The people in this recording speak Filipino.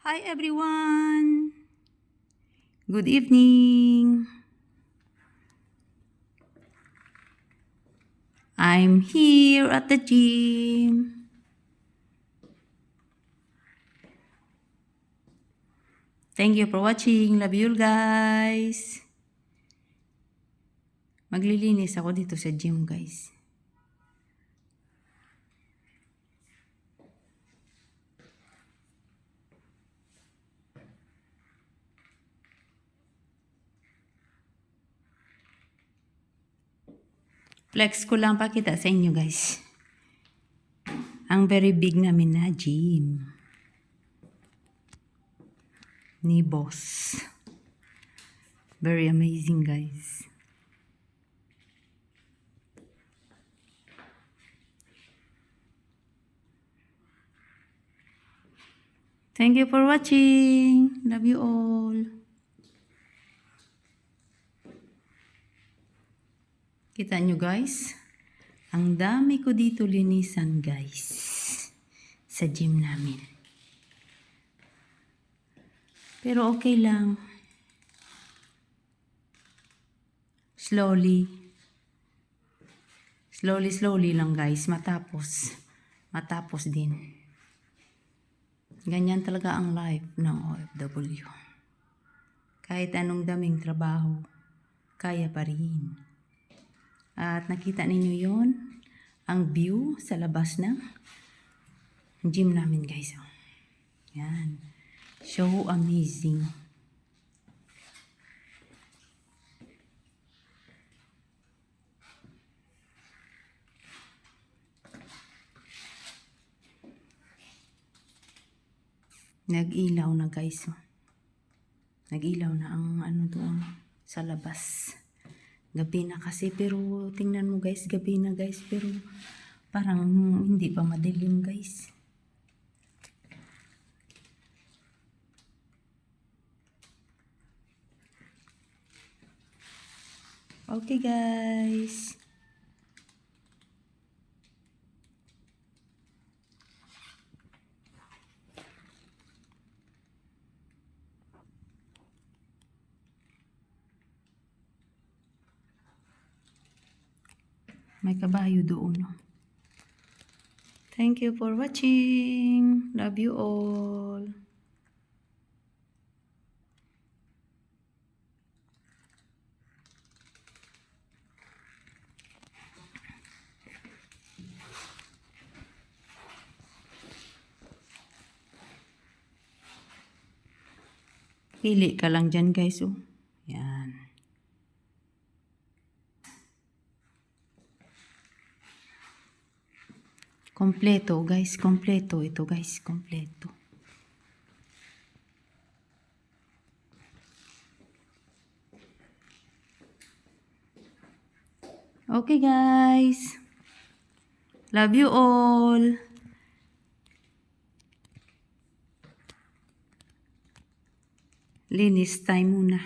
Hi everyone! Good evening! I'm here at the gym. Thank you for watching. Love you guys. Maglilinis ako dito sa gym guys. Flex ko lang pakita sa inyo guys. Ang very big namin na gym. Ni boss. Very amazing guys. Thank you for watching. Love you all. Kita nyo guys? Ang dami ko dito linisan guys. Sa gym namin. Pero okay lang. Slowly lang guys. Matapos din. Ganyan talaga ang life ng OFW. Kahit anong daming trabaho, kaya pa rin. At nakita ninyo yon, ang view sa labas ng gym namin guys. Yan. So amazing. Nag-ilaw na guys. Nag-ilaw na ang ano doon sa labas. Gabi na kasi pero tingnan mo guys, gabi na guys pero parang hindi pa madilim guys. Okay guys. May kabayo doon. Thank you for watching. Love you all. Pili ka lang dyan guys. Oh. Yan. Kompleto guys, kompleto ito guys, kompleto. Okay guys. Love you all. Linis time muna.